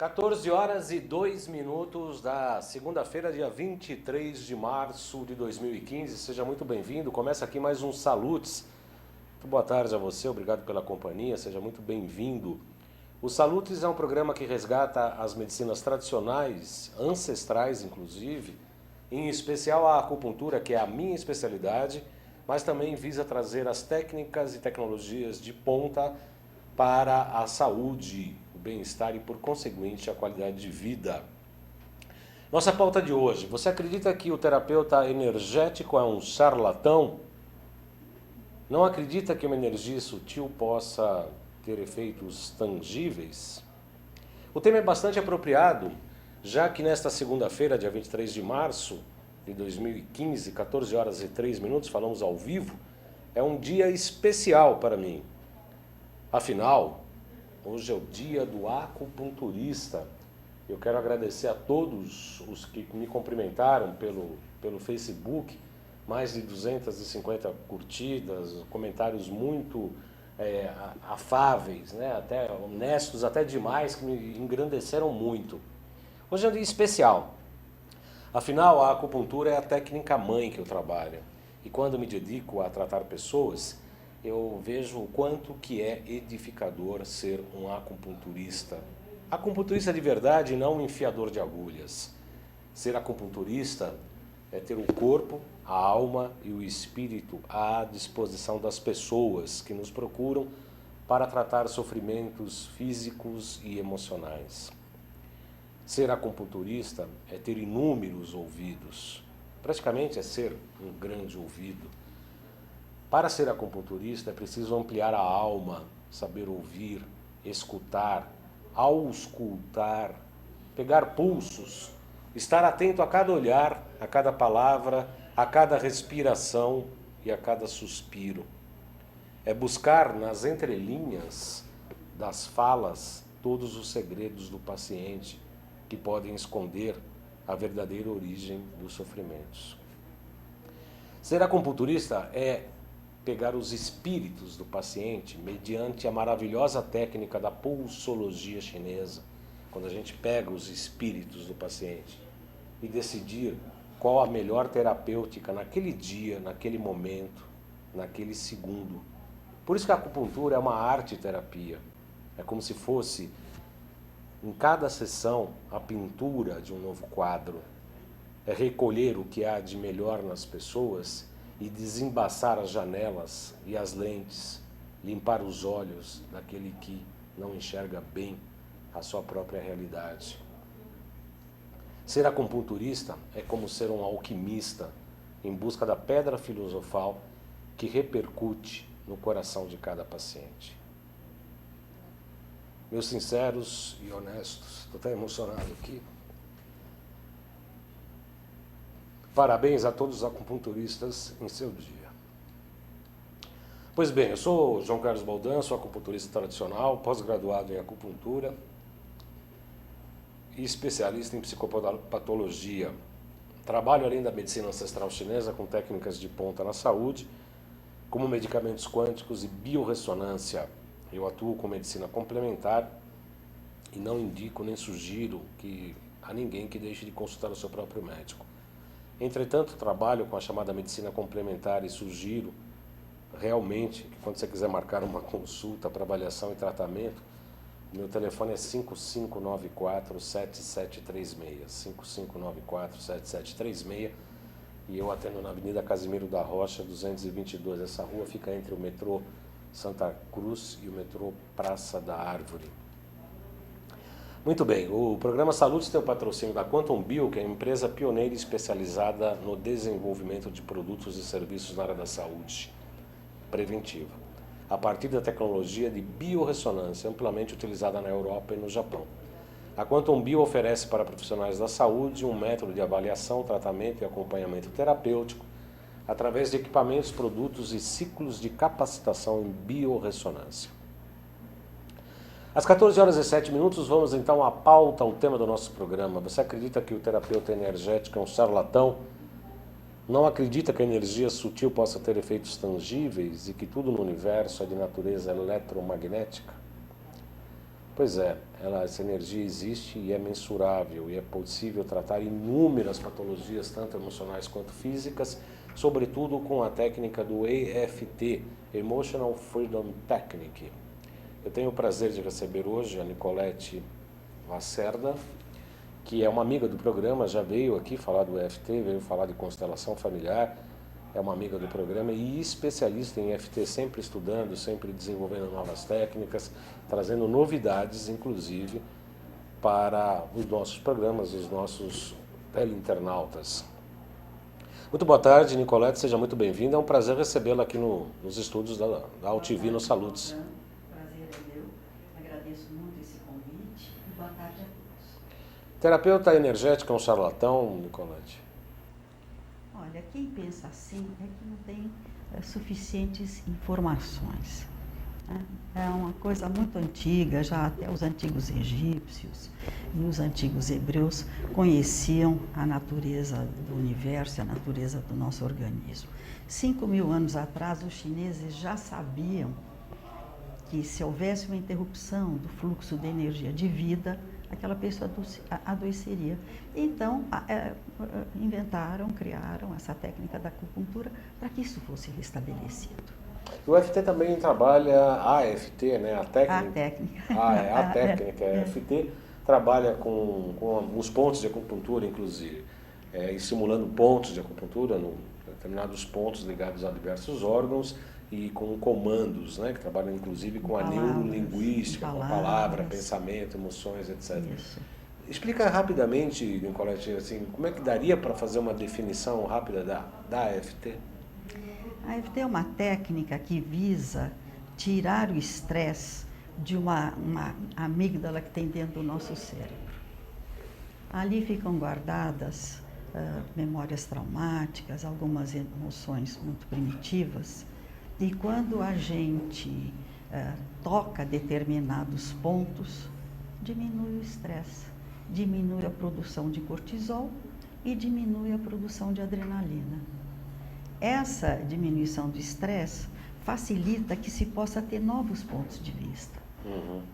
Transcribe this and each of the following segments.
14 horas e 2 minutos da segunda-feira, dia 23 de março de 2015. Seja muito bem-vindo. Começa aqui mais um Salutes. Muito boa tarde a você, obrigado pela companhia, seja muito bem-vindo. O Salutes é um programa que resgata as medicinas tradicionais, ancestrais inclusive, em especial a acupuntura, que é a minha especialidade, mas também visa trazer as técnicas e tecnologias de ponta para a saúde, o bem-estar e, por conseguinte, a qualidade de vida. Nossa pauta de hoje: você acredita que o terapeuta energético é um charlatão? Não acredita que uma energia sutil possa ter efeitos tangíveis? O tema é bastante apropriado, já que nesta segunda-feira, dia 23 de março de 2015, 14 horas e 3 minutos, falamos ao vivo, é um dia especial para mim. Afinal, hoje é o dia do acupunturista. Eu quero agradecer a todos os que me cumprimentaram pelo Facebook, mais de 250 curtidas, comentários muito afáveis, né? Até honestos, até demais, que me engrandeceram muito. Hoje é um dia especial. Afinal, a acupuntura é a técnica mãe que eu trabalho. E quando me dedico a tratar pessoas, eu vejo o quanto que é edificador ser um acupunturista. Acupunturista de verdade e não um enfiador de agulhas. Ser acupunturista é ter o corpo, a alma e o espírito à disposição das pessoas que nos procuram para tratar sofrimentos físicos e emocionais. Ser acupunturista é ter inúmeros ouvidos. Praticamente é ser um grande ouvido. Para ser acupunturista é preciso ampliar a alma, saber ouvir, escutar, auscultar, pegar pulsos, estar atento a cada olhar, a cada palavra, a cada respiração e a cada suspiro. É buscar nas entrelinhas das falas todos os segredos do paciente que podem esconder a verdadeira origem dos sofrimentos. Ser acupunturista é pegar os espíritos do paciente mediante a maravilhosa técnica da pulsologia chinesa, quando a gente pega os espíritos do paciente e decidir qual a melhor terapêutica naquele dia, naquele momento, naquele segundo. Por isso que a acupuntura é uma arte-terapia. É como se fosse, em cada sessão, a pintura de um novo quadro. É recolher o que há de melhor nas pessoas e desembaçar as janelas e as lentes, limpar os olhos daquele que não enxerga bem a sua própria realidade. Ser acupunturista é como ser um alquimista em busca da pedra filosofal que repercute no coração de cada paciente. Meus sinceros e honestos, estou até emocionado aqui. Parabéns a todos os acupunturistas em seu dia. Pois bem, eu sou João Carlos Baldan, sou acupunturista tradicional, pós-graduado em acupuntura e especialista em psicopatologia. Trabalho além da medicina ancestral chinesa com técnicas de ponta na saúde, como medicamentos quânticos e biorressonância. Eu atuo com medicina complementar e não indico nem sugiro a ninguém que deixe de consultar o seu próprio médico. Entretanto, trabalho com a chamada medicina complementar e sugiro realmente que quando você quiser marcar uma consulta para avaliação e tratamento, meu telefone é 5594-7736, 5594-7736, e eu atendo na Avenida Casimiro da Rocha, 222. Essa rua fica entre o metrô Santa Cruz e o metrô Praça da Árvore. Muito bem, o programa Salutes tem o patrocínio da Quantum Bio, que é uma empresa pioneira especializada no desenvolvimento de produtos e serviços na área da saúde preventiva, a partir da tecnologia de biorressonância amplamente utilizada na Europa e no Japão. A Quantum Bio oferece para profissionais da saúde um método de avaliação, tratamento e acompanhamento terapêutico através de equipamentos, produtos e ciclos de capacitação em biorressonância. Às 14 horas e 7 minutos, vamos então à pauta, ao tema do nosso programa. Você acredita que o terapeuta energético é um charlatão? Não acredita que a energia sutil possa ter efeitos tangíveis e que tudo no universo é de natureza eletromagnética? Pois é, essa energia existe e é mensurável e é possível tratar inúmeras patologias, tanto emocionais quanto físicas, sobretudo com a técnica do EFT, Emotional Freedom Technique. Eu tenho o prazer de receber hoje a Nicolete Lacerda, que é uma amiga do programa, já veio aqui falar do EFT, veio falar de constelação familiar, é uma amiga do programa e especialista em EFT, sempre estudando, sempre desenvolvendo novas técnicas, trazendo novidades, inclusive, para os nossos programas, os nossos teleinternautas. Muito boa tarde, Nicolete, seja muito bem-vinda. É um prazer recebê-la aqui nos estúdios da AltV no Salutes. Prazer é meu, agradeço muito esse convite e boa tarde a todos. Terapeuta energética é um charlatão, Nicolete? Olha, quem pensa assim é que não tem suficientes informações. Né? É uma coisa muito antiga, já até os antigos egípcios e os antigos hebreus conheciam a natureza do universo, a natureza do nosso organismo. 5.000 anos atrás, os chineses já sabiam que se houvesse uma interrupção do fluxo de energia de vida, aquela pessoa adoeceria. Então, criaram essa técnica da acupuntura para que isso fosse restabelecido. O EFT também trabalha, a AFT, né? A técnica. A técnica. A técnica, a EFT, trabalha com os pontos de acupuntura, inclusive, estimulando pontos de acupuntura, determinados pontos ligados a diversos órgãos, e com comandos, né, que trabalham inclusive com a neurolinguística, com a palavra, pensamento, emoções, etc. Isso. Explica rapidamente, Nicolete, assim, como é que daria para fazer uma definição rápida da AFT? A AFT é uma técnica que visa tirar o estresse de uma amígdala que tem dentro do nosso cérebro. Ali ficam guardadas memórias traumáticas, algumas emoções muito primitivas. E quando a gente toca determinados pontos, diminui o estresse, diminui a produção de cortisol e diminui a produção de adrenalina. Essa diminuição do estresse facilita que se possa ter novos pontos de vista,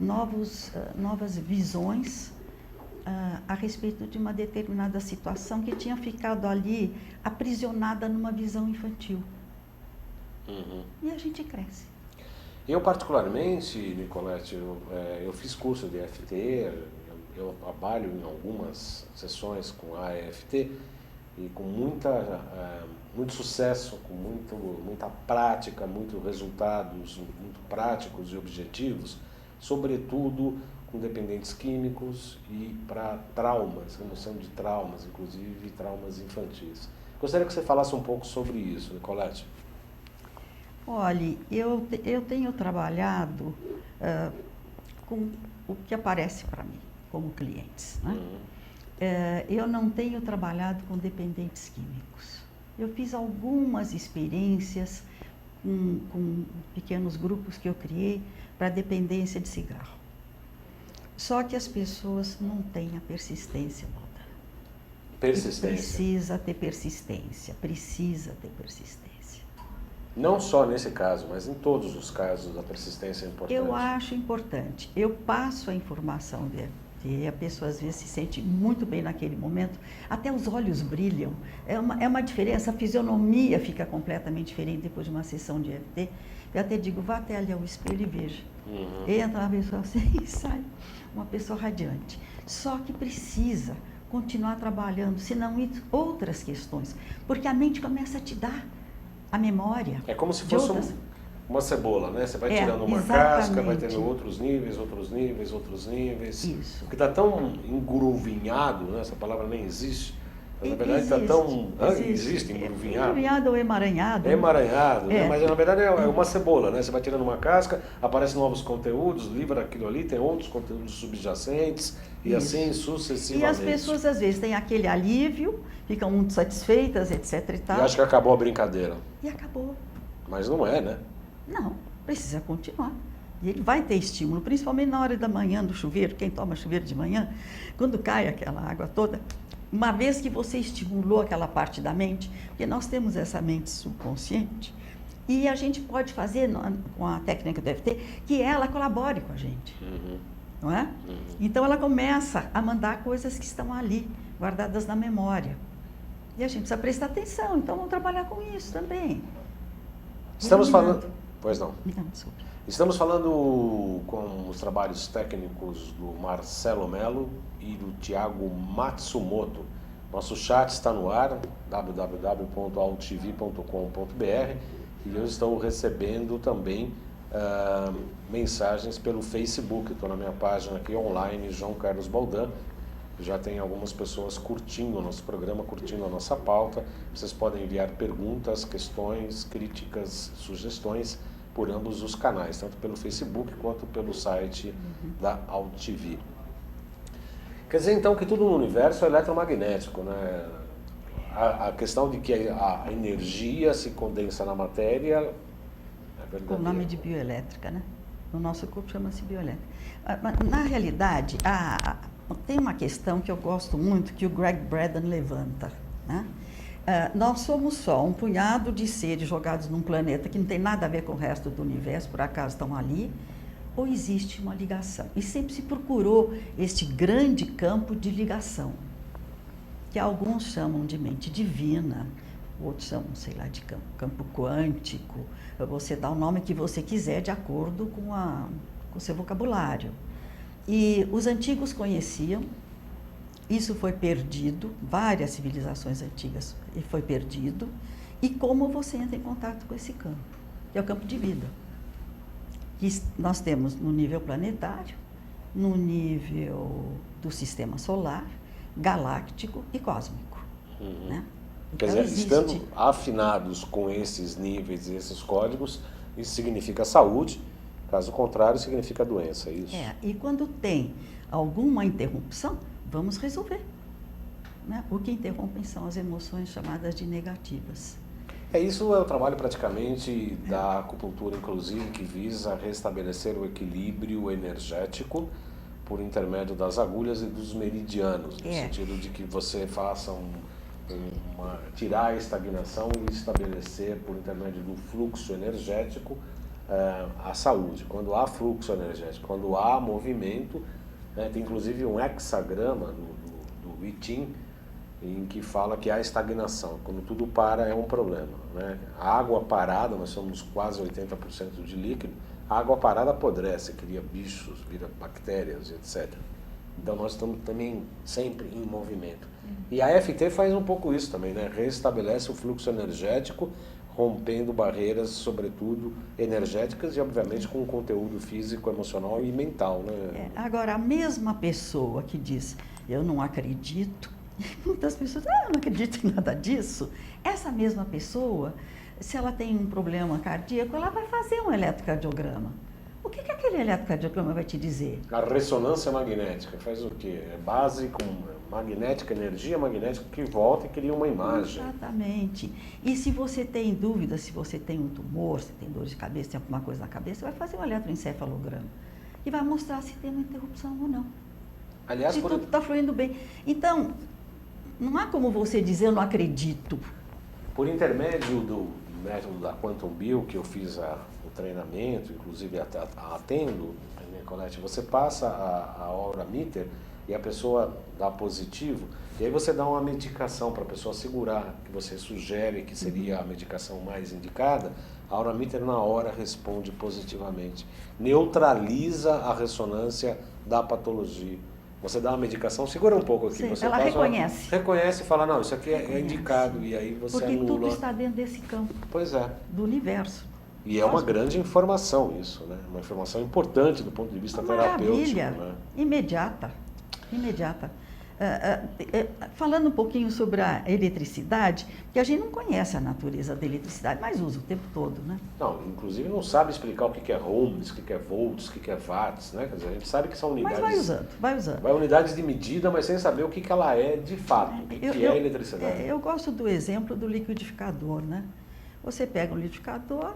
novas visões a respeito de uma determinada situação que tinha ficado ali aprisionada numa visão infantil. E a gente cresce. Eu particularmente, Nicolete, eu fiz curso de EFT, eu trabalho em algumas sessões com a EFT e com muito sucesso, com muita prática, muitos resultados muito práticos e objetivos, sobretudo com dependentes químicos e para traumas, remoção de traumas, inclusive traumas infantis. Gostaria que você falasse um pouco sobre isso, Nicolete. Olha, eu tenho trabalhado com o que aparece para mim, como clientes. Né? Eu não tenho trabalhado com dependentes químicos. Eu fiz algumas experiências com pequenos grupos que eu criei para dependência de cigarro. Só que as pessoas não têm a persistência, Walter. Persistência. Precisa ter persistência. Não só nesse caso, mas em todos os casos a persistência é importante. Eu acho importante. Eu passo a informação de EFT, a pessoa às vezes se sente muito bem naquele momento, até os olhos brilham. É uma diferença, a fisionomia fica completamente diferente depois de uma sessão de EFT. Eu até digo, vá até ali ao espelho e veja. Entra uma pessoa assim e sai uma pessoa radiante. Só que precisa continuar trabalhando, senão outras questões, porque a mente começa a te dar a memória. É como se fosse uma cebola, né? Você vai tirando uma casca, vai tendo outros níveis. Isso. Porque está tão engruvinhado, né? Essa palavra nem existe. Mas, na verdade está tão... Existe engruvinhado. Engruvinhado ou emaranhado. Emaranhado, né? Mas na verdade é uma cebola, né? Você vai tirando uma casca, aparecem novos conteúdos, livra aquilo ali, tem outros conteúdos subjacentes e assim sucessivamente. E as pessoas às vezes têm aquele alívio, ficam muito satisfeitas, etc e tal. E acho que acabou a brincadeira. E acabou. Mas não é, né? Não, precisa continuar. E ele vai ter estímulo, principalmente na hora da manhã do chuveiro, quem toma chuveiro de manhã, quando cai aquela água toda, uma vez que você estimulou aquela parte da mente, porque nós temos essa mente subconsciente, e a gente pode fazer com a técnica do EFT que ela colabore com a gente. não é? Então ela começa a mandar coisas que estão ali, guardadas na memória. E a gente precisa prestar atenção, então vamos trabalhar com isso também. Estamos falando... Pois não. Desculpa. Estamos falando com os trabalhos técnicos do Marcelo Melo e do Tiago Matsumoto. Nosso chat está no ar, www.altv.com.br, e eu estou recebendo também mensagens pelo Facebook. Estou na minha página aqui online, João Carlos Baldan. Já tem algumas pessoas curtindo o nosso programa, curtindo a nossa pauta. Vocês podem enviar perguntas, questões, críticas, sugestões por ambos os canais, tanto pelo Facebook quanto pelo site da AltV. Quer dizer, então, que tudo no universo é eletromagnético, né? A questão de que a energia se condensa na matéria é verdadeira. O nome de bioelétrica, né? No nosso corpo chama-se bioelétrica. Na realidade, tem uma questão que eu gosto muito, que o Greg Braden levanta, né? Nós somos só um punhado de seres jogados num planeta que não tem nada a ver com o resto do universo, por acaso estão ali, ou existe uma ligação? E sempre se procurou este grande campo de ligação, que alguns chamam de mente divina, outros chamam, sei lá, de campo quântico. Você dá o nome que você quiser de acordo com o seu vocabulário. E os antigos conheciam. Isso foi perdido, várias civilizações antigas foi perdido. E como você entra em contato com esse campo, que é o campo de vida. Que nós temos no nível planetário, no nível do sistema solar, galáctico e cósmico. Né? Então, quer dizer, estando afinados com esses níveis e esses códigos, isso significa saúde, caso contrário, significa doença, é isso? E quando tem alguma interrupção, vamos resolver. Né? O que interrompem são as emoções chamadas de negativas. Isso é o trabalho praticamente da acupuntura, inclusive, que visa restabelecer o equilíbrio energético por intermédio das agulhas e dos meridianos, no sentido de que você faça tirar a estagnação e estabelecer por intermédio do fluxo energético a saúde. Quando há fluxo energético, quando há movimento, tem inclusive um hexagrama do I Ching, em que fala que há estagnação. Quando tudo para é um problema. Né? A água parada, nós somos quase 80% de líquido, a água parada apodrece, cria bichos, vira bactérias, etc. Então nós estamos também sempre em movimento. E a FT faz um pouco isso também, né? Restabelece o fluxo energético, rompendo barreiras, sobretudo energéticas e, obviamente, com conteúdo físico, emocional e mental. Né? Agora, a mesma pessoa que diz, eu não acredito, muitas pessoas, eu não acredito em nada disso. Essa mesma pessoa, se ela tem um problema cardíaco, ela vai fazer um eletrocardiograma. O que aquele eletrocardiograma vai te dizer? A ressonância magnética faz o quê? É base com magnética, energia magnética que volta e cria uma imagem. Exatamente. E se você tem dúvida, se você tem um tumor, se tem dor de cabeça, tem alguma coisa na cabeça, vai fazer um eletroencefalograma e vai mostrar se tem uma interrupção ou não. Aliás, se tudo está fluindo bem. Então, não há como você dizer eu não acredito. Por intermédio do método da Quantum Bio, que eu fiz o treinamento, inclusive atendo, Nicolete, você passa a aura meter e a pessoa dá positivo, e aí você dá uma medicação para a pessoa segurar, que você sugere que seria a medicação mais indicada, a aura meter na hora responde positivamente, neutraliza a ressonância da patologia. Você dá uma medicação, segura um pouco aqui. Sim, você ela reconhece. Reconhece e fala, não, isso aqui é indicado, e aí você porque anula. Tudo está dentro desse campo. Pois é. Do universo. E é uma grande informação isso, né? Uma informação importante do ponto de vista terapêutico. Maravilha, né? Imediata. Falando um pouquinho sobre a eletricidade, que a gente não conhece a natureza da eletricidade, mas usa o tempo todo, né? Não, inclusive não sabe explicar o que é ohms, o que é volts, o que é watts, né? Quer dizer, a gente sabe que são unidades... Mas vai usando. Vai unidades de medida, mas sem saber o que ela é de fato, o que é a eletricidade. Eu gosto do exemplo do liquidificador, né? Você pega um liquidificador,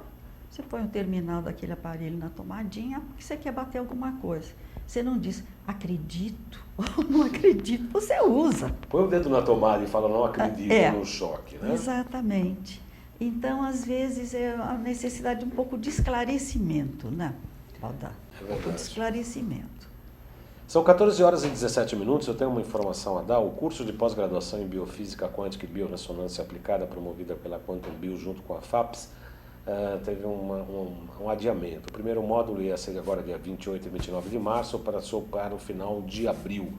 você põe o terminal daquele aparelho na tomadinha, porque você quer bater alguma coisa. Você não diz, acredito ou não acredito, você usa. Põe o dedo na tomada e fala, não acredito no choque, né? Exatamente. Então, às vezes, é a necessidade de um pouco de esclarecimento, né, Baldan? É verdade. Um pouco de esclarecimento. São 14 horas e 17 minutos, eu tenho uma informação a dar. O curso de pós-graduação em Biofísica Quântica e Biorressonância Aplicada, promovida pela Quantum Bio junto com a FAPES, teve um adiamento. O primeiro módulo ia ser agora dia 28 e 29 de março, para o final de abril.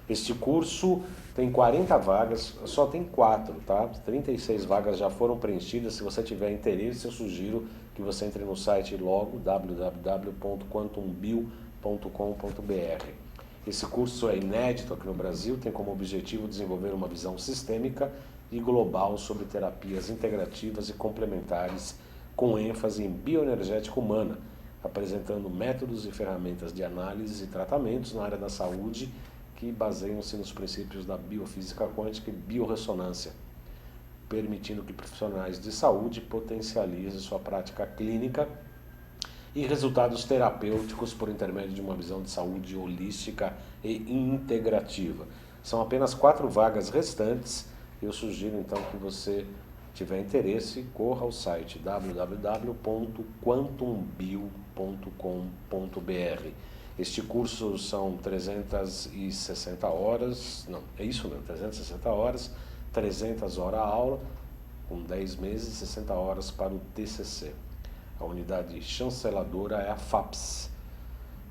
Este curso tem 40 vagas, só tem 4, tá? 36 vagas já foram preenchidas. Se você tiver interesse, eu sugiro que você entre no site logo, www.quantumbio.com.br. Esse curso é inédito aqui no Brasil, tem como objetivo desenvolver uma visão sistêmica e global sobre terapias integrativas e complementares com ênfase em bioenergética humana, apresentando métodos e ferramentas de análise e tratamentos na área da saúde que baseiam-se nos princípios da biofísica quântica e biorressonância, permitindo que profissionais de saúde potencializem sua prática clínica e resultados terapêuticos por intermédio de uma visão de saúde holística e integrativa. São apenas 4 vagas restantes. Eu sugiro então que você tiver interesse, corra ao site www.quantumbio.com.br. Este curso são 360 horas, não, é isso mesmo, 360 horas, 300 horas a aula, com 10 meses, 60 horas para o TCC. A unidade chanceladora é a FAPES.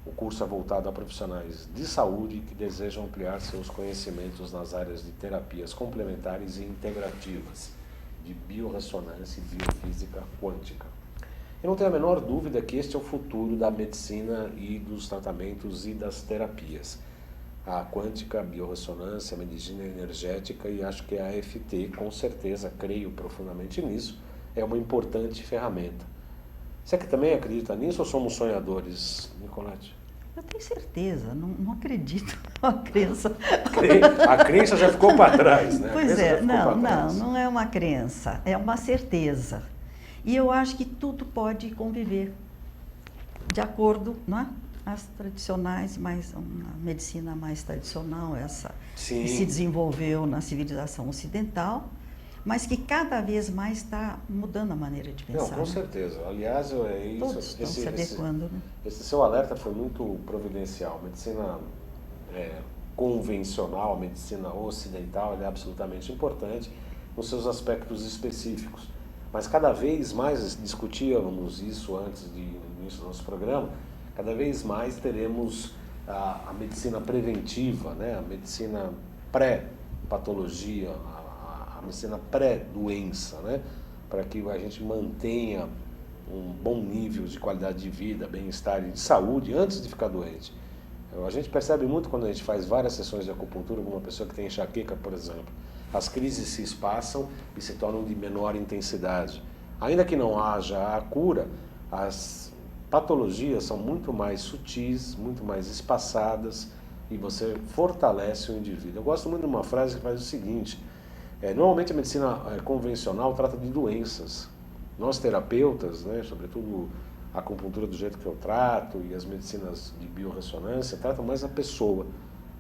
O curso é voltado a profissionais de saúde que desejam ampliar seus conhecimentos nas áreas de terapias complementares e integrativas, de biorressonância e biofísica quântica. Eu não tenho a menor dúvida que este é o futuro da medicina e dos tratamentos e das terapias. A quântica, a biorressonância, a medicina energética, e acho que a AFT, com certeza, creio profundamente nisso, é uma importante ferramenta. Você que também acredita nisso ou somos sonhadores, Nicolete? Eu tenho certeza, não acredito na crença. A crença já ficou para trás, né? Pois é, não é uma crença, é uma certeza. E eu acho que tudo pode conviver de acordo, não é? As tradicionais, mais uma medicina mais tradicional, essa Sim. que se desenvolveu na civilização ocidental, mas que cada vez mais está mudando a maneira de pensar. Não, com certeza. Aliás, é isso. Todos estão se adequando, né? Esse seu alerta foi muito providencial. A medicina convencional, a medicina ocidental, ela é absolutamente importante nos seus aspectos específicos. Mas cada vez mais, discutíamos isso antes do início do nosso programa, cada vez mais teremos a medicina preventiva, né? A medicina pré-patologia, a medicina pré-doença, né? Para que a gente mantenha um bom nível de qualidade de vida, bem-estar e de saúde antes de ficar doente. A gente percebe muito quando a gente faz várias sessões de acupuntura com uma pessoa que tem enxaqueca, por exemplo. As crises se espaçam e se tornam de menor intensidade. Ainda que não haja a cura, as patologias são muito mais sutis, muito mais espaçadas e você fortalece o indivíduo. Eu gosto muito de uma frase que faz o seguinte: normalmente a medicina convencional trata de doenças. Nós terapeutas, né, sobretudo a acupuntura do jeito que eu trato e as medicinas de biorressonância, tratam mais a pessoa.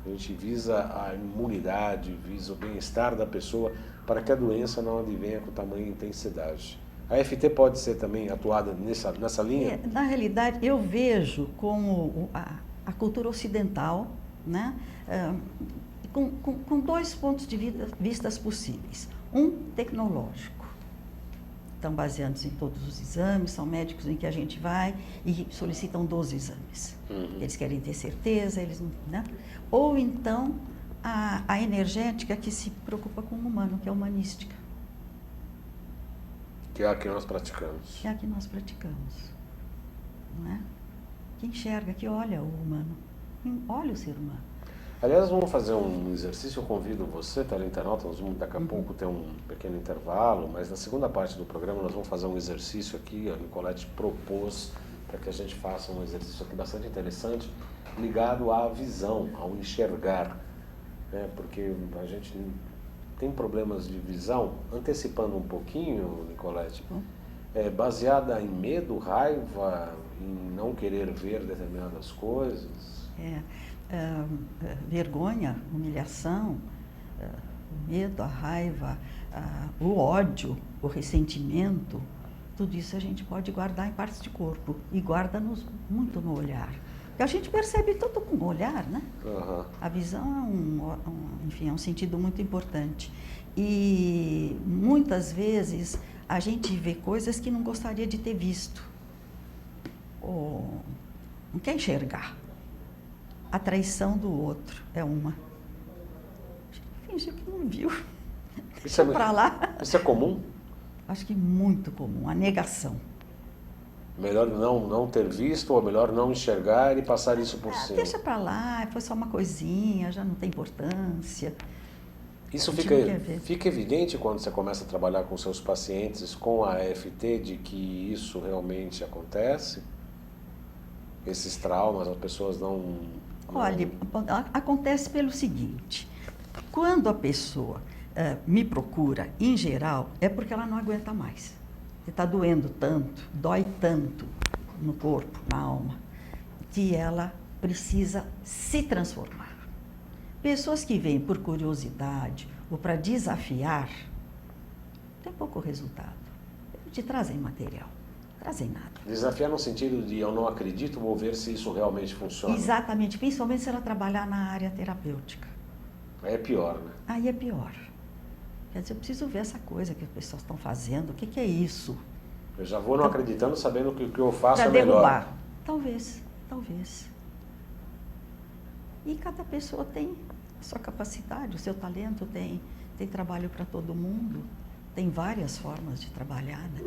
A gente visa a imunidade, visa o bem-estar da pessoa para que a doença não advenha com tamanha intensidade. A FT pode ser também atuada nessa linha? Na realidade, eu vejo como a cultura ocidental, né, com 2 pontos de vista possíveis. Um, tecnológico. Estão baseados em todos os exames, são médicos em que a gente vai e solicitam 12 exames. Eles querem ter certeza, né? Ou então a energética que se preocupa com o humano, que é a humanística. Que é a que nós praticamos. Que é a que nós praticamos. Não é? Que enxerga, que olha o humano, olha o ser humano. Aliás, vamos fazer um exercício, eu convido você, teleinternaut, nós vamos daqui a pouco ter um pequeno intervalo, mas na segunda parte do programa nós vamos fazer um exercício aqui, a Nicolete propôs para que a gente faça um exercício aqui bastante interessante, ligado à visão, ao enxergar, né? Porque a gente tem problemas de visão, antecipando um pouquinho, Nicolete, baseada em medo, raiva, em não querer ver determinadas coisas. Vergonha, humilhação, o medo, a raiva, o ódio, o ressentimento, tudo isso a gente pode guardar em partes de corpo e guarda-nos muito no olhar. A gente percebe tudo com o olhar, né? Aham. A visão enfim, é um sentido muito importante. E muitas vezes a gente vê coisas que não gostaria de ter visto. Ou não quer enxergar. A traição do outro é uma. Finge que não viu. Deixa pra lá. Isso é comum? Acho que muito comum, a negação. Melhor não ter visto ou melhor não enxergar e passar isso por cima? Deixa pra lá, foi só uma coisinha, já não tem importância. Isso A gente não quer ver. fica evidente quando você começa a trabalhar com seus pacientes com a EFT de que isso realmente acontece? Esses traumas, as pessoas não... Olha, acontece pelo seguinte, quando a pessoa me procura, em geral, é porque ela não aguenta mais. Está doendo tanto, dói tanto no corpo, na alma, que ela precisa se transformar. Pessoas que vêm por curiosidade ou para desafiar, tem pouco resultado. Não te trazem material, trazem nada. Desafiar no sentido de eu não acredito, vou ver se isso realmente funciona. Exatamente, principalmente se ela trabalhar na área terapêutica. Aí é pior, né? Aí é pior. Quer dizer, eu preciso ver essa coisa que as pessoas estão fazendo, o que é isso? Eu já vou não acreditando, sabendo que o que eu faço Para é melhor. derrubar. Talvez, talvez. E cada pessoa tem a sua capacidade, o seu talento, tem trabalho para todo mundo, tem várias formas de trabalhar, né?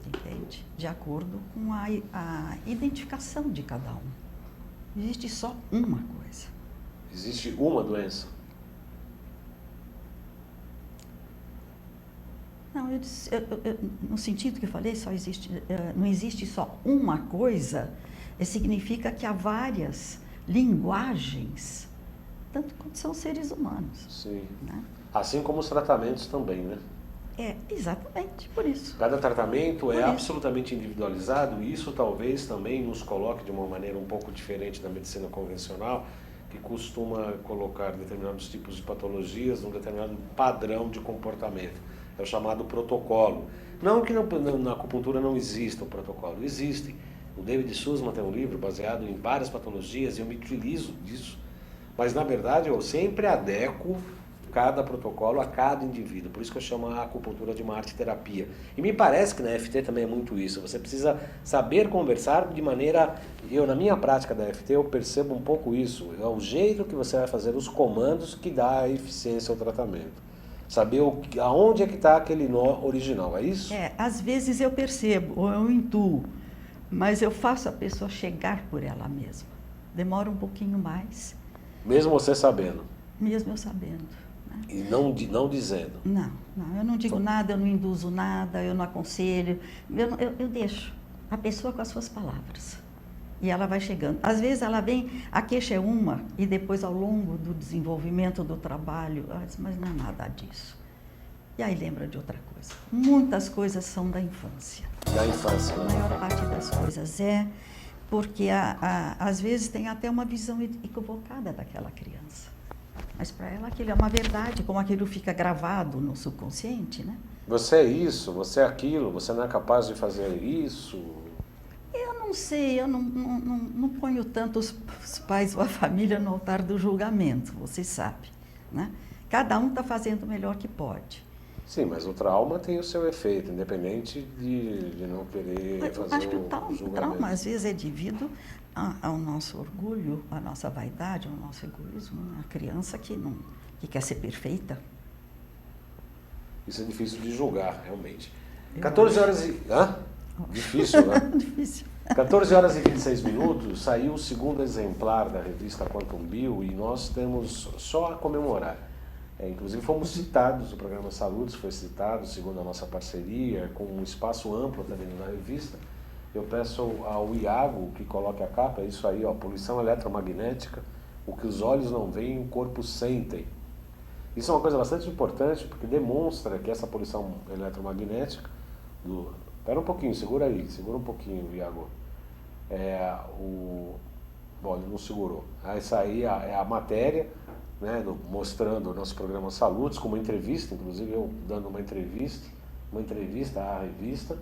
Entende? De acordo com a identificação de cada um. Existe só uma coisa. Existe uma doença? Não, no sentido que eu falei, não existe só uma coisa, significa que há várias linguagens, tanto quanto são seres humanos. Sim. Né? Assim como os tratamentos também, né? Exatamente, por isso. Cada tratamento é absolutamente individualizado e isso talvez também nos coloque de uma maneira um pouco diferente da medicina convencional, que costuma colocar determinados tipos de patologias num determinado padrão de comportamento. É o chamado protocolo. Não que na acupuntura não exista o protocolo, existe. O David Sussman tem um livro baseado em várias patologias e eu me utilizo disso. Mas, na verdade, eu sempre adequo cada protocolo a cada indivíduo. Por isso que eu chamo a acupuntura de uma arte-terapia. E me parece que na EFT também é muito isso. Você precisa saber conversar de maneira... na minha prática da EFT, eu percebo um pouco isso. É o jeito que você vai fazer os comandos que dá a eficiência ao tratamento. Saber aonde é que está aquele nó original, é isso? Às vezes eu percebo, ou eu intuo, mas eu faço a pessoa chegar por ela mesma. Demora um pouquinho mais. Mesmo você sabendo? Mesmo eu sabendo. Né? E não dizendo? Não, eu não digo nada, eu não induzo nada, eu não aconselho, eu deixo a pessoa com as suas palavras. E ela vai chegando. Às vezes ela vem, a queixa é uma, e depois ao longo do desenvolvimento do trabalho, ela diz, mas não é nada disso. E aí lembra de outra coisa. Muitas coisas são da infância. Da infância. A maior parte das coisas porque às vezes tem até uma visão equivocada daquela criança. Mas para ela aquilo é uma verdade, como aquilo fica gravado no subconsciente, né? Você é isso, você é aquilo, você não é capaz de fazer isso... Eu não sei, eu não ponho tanto os pais ou a família no altar do julgamento, você sabe, né? Cada um está fazendo o melhor que pode. Sim, mas o trauma tem o seu efeito, independente de não querer fazer acho que o julgamento. O trauma, às vezes, é devido ao nosso orgulho, à nossa vaidade, ao nosso egoísmo. A criança que quer ser perfeita. Isso é difícil de julgar, realmente. 14 horas e... Hã? Difícil, né? Difícil. 14 horas e 26 minutos, saiu o segundo exemplar da revista Quantum Bio e nós temos só a comemorar. Inclusive fomos citados, o programa Saludos foi citado, segundo a nossa parceria, com um espaço amplo também na revista. Eu peço ao Iago que coloque a capa, é isso aí, ó, poluição eletromagnética, o que os olhos não veem, o corpo sentem. Isso é uma coisa bastante importante, porque demonstra que essa poluição eletromagnética... Espera um pouquinho, segura um pouquinho, Iago. Bom, ele não segurou. Essa aí é a matéria, né, mostrando o nosso programa Saludos, com uma entrevista, inclusive eu dando uma entrevista à revista.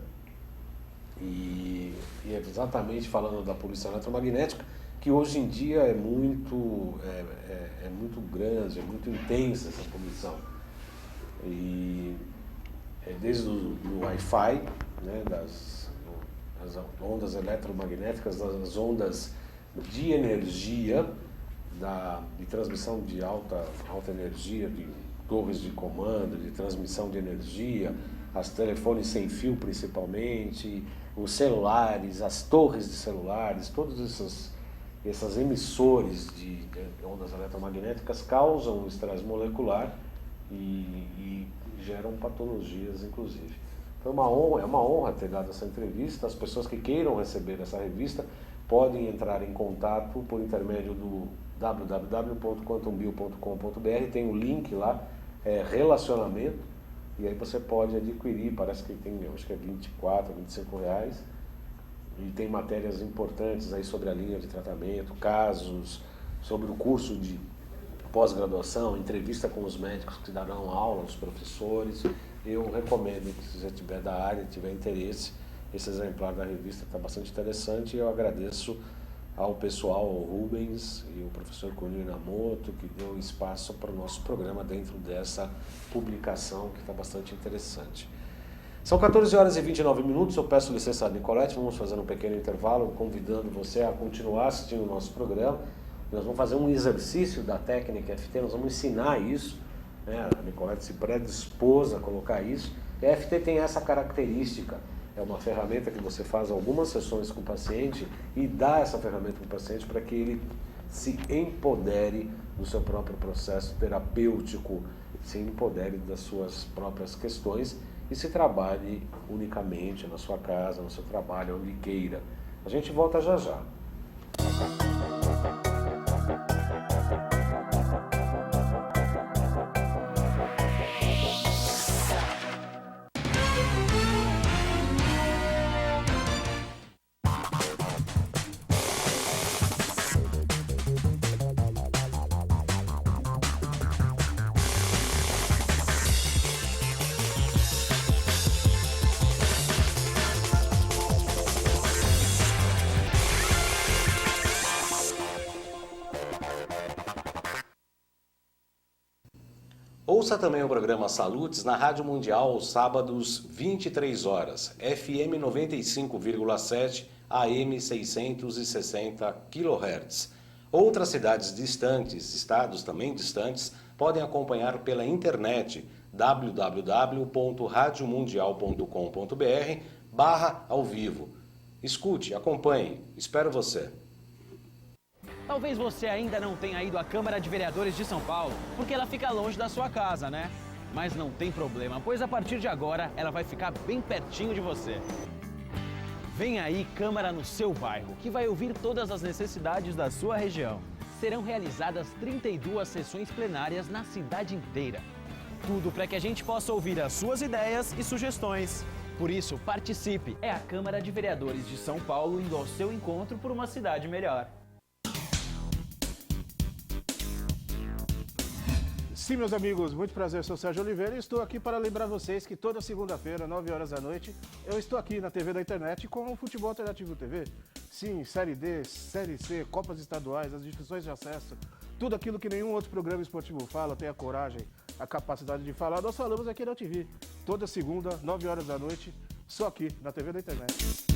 E é exatamente falando da poluição eletromagnética, que hoje em dia é muito grande, é muito intensa essa poluição. E desde o Wi-Fi, né, das ondas eletromagnéticas, das ondas de energia, de transmissão de alta energia, de torres de comando, de transmissão de energia, as telefones sem fio principalmente, os celulares, as torres de celulares, todos esses emissores de ondas eletromagnéticas causam estresse molecular e geram patologias, inclusive. Foi uma honra ter dado essa entrevista. As pessoas que queiram receber essa revista podem entrar em contato por intermédio do www.quantumbio.com.br, tem um link lá, relacionamento, e aí você pode adquirir, parece que tem, acho que é R$24, R$25, e tem matérias importantes aí sobre a linha de tratamento, casos, sobre o curso de pós-graduação, entrevista com os médicos que darão aula, os professores. Eu recomendo que, se você tiver da área, tiver interesse, esse exemplar da revista está bastante interessante, e eu agradeço ao pessoal, ao Rubens e o professor Kunio Inamoto, que deu espaço para o nosso programa dentro dessa publicação, que está bastante interessante. São 14 horas e 29 minutos, eu peço licença a Nicolete, vamos fazer um pequeno intervalo, convidando você a continuar assistindo o nosso programa. Nós vamos fazer um exercício da técnica FT, nós vamos ensinar isso, né? A Nicolete se predispôs a colocar isso. E a FT tem essa característica, é uma ferramenta que você faz algumas sessões com o paciente e dá essa ferramenta para o paciente para que ele se empodere do seu próprio processo terapêutico, se empodere das suas próprias questões e se trabalhe unicamente na sua casa, no seu trabalho, onde queira. A gente volta já já. Ouça também o programa Salutes na Rádio Mundial aos sábados, 23 horas, FM 95,7, AM 660 kHz. Outras cidades distantes, estados também distantes, podem acompanhar pela internet www.radiomundial.com.br/ao vivo. Escute, acompanhe, espero você. Talvez você ainda não tenha ido à Câmara de Vereadores de São Paulo, porque ela fica longe da sua casa, né? Mas não tem problema, pois a partir de agora ela vai ficar bem pertinho de você. Vem aí Câmara no seu bairro, que vai ouvir todas as necessidades da sua região. Serão realizadas 32 sessões plenárias na cidade inteira. Tudo para que a gente possa ouvir as suas ideias e sugestões. Por isso, participe! É a Câmara de Vereadores de São Paulo indo ao seu encontro por uma cidade melhor. Sim, meus amigos, muito prazer, eu sou Sérgio Oliveira e estou aqui para lembrar vocês que toda segunda-feira, 9 horas da noite, eu estou aqui na TV da internet com o Futebol Alternativo TV. Sim, Série D, Série C, Copas Estaduais, as divisões de acesso, tudo aquilo que nenhum outro programa esportivo fala, tem a coragem, a capacidade de falar, nós falamos aqui na TV. Toda segunda, 9 horas da noite, só aqui na TV da internet.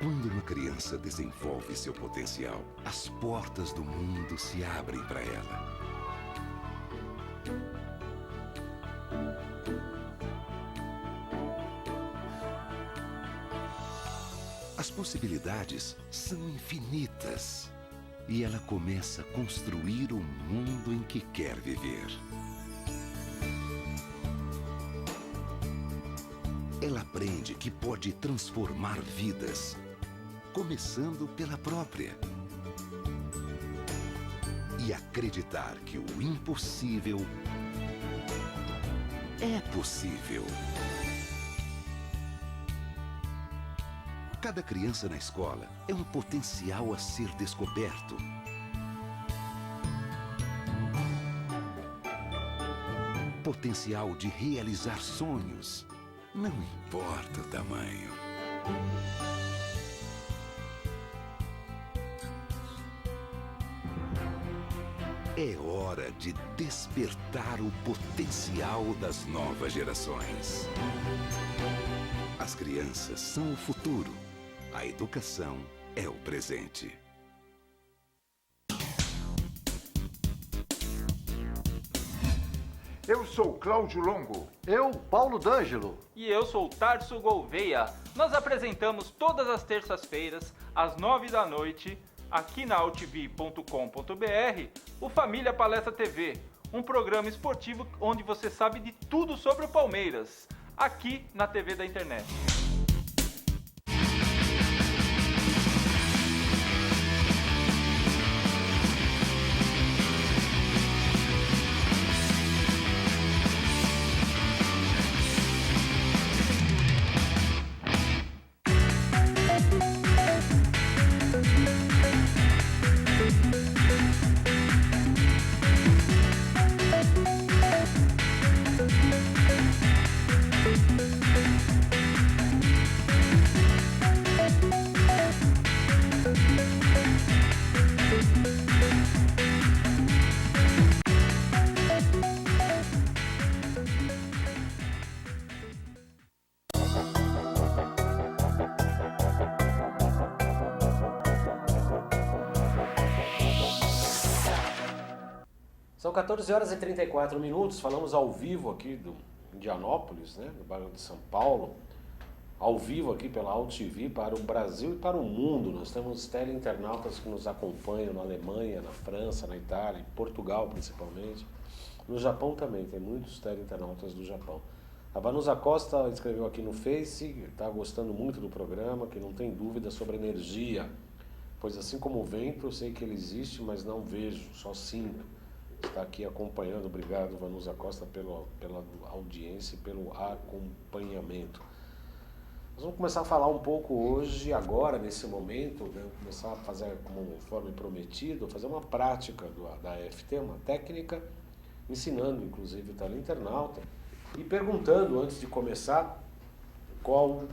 Quando uma criança desenvolve seu potencial, as portas do mundo se abrem para ela. As possibilidades são infinitas. e ela começa a construir o mundo em que quer viver. Ela aprende que pode transformar vidas, começando pela própria. E acreditar que o impossível é possível. Cada criança na escola é um potencial a ser descoberto. Potencial de realizar sonhos, não importa o tamanho. É hora de despertar o potencial das novas gerações. As crianças são o futuro. A educação é o presente. Eu sou Cláudio Longo. Eu, Paulo D'Angelo. E eu sou o Tarso Gouveia. Nós apresentamos todas as terças-feiras, às 9 da noite, aqui na altv.com.br, o Família Palestra TV, um programa esportivo onde você sabe de tudo sobre o Palmeiras, aqui na TV da internet. São 14 horas e 34 minutos, falamos ao vivo aqui do Indianópolis, né, do bairro de São Paulo, ao vivo aqui pela AltV para o Brasil e para o mundo. Nós temos teleinternautas que nos acompanham na Alemanha, na França, na Itália, em Portugal principalmente. No Japão também, tem muitos teleinternautas do Japão. A Vanusa Costa escreveu aqui no Face, está gostando muito do programa, que não tem dúvida sobre energia, pois assim como o vento, eu sei que ele existe, mas não vejo, só sinto. Está aqui acompanhando, obrigado Vanusa Costa pela audiência e pelo acompanhamento. Nós vamos começar a falar um pouco hoje, agora, nesse momento, né? Começar a fazer, conforme prometido, fazer uma prática da FT, uma técnica, ensinando inclusive o teleinternauta e perguntando antes de começar qual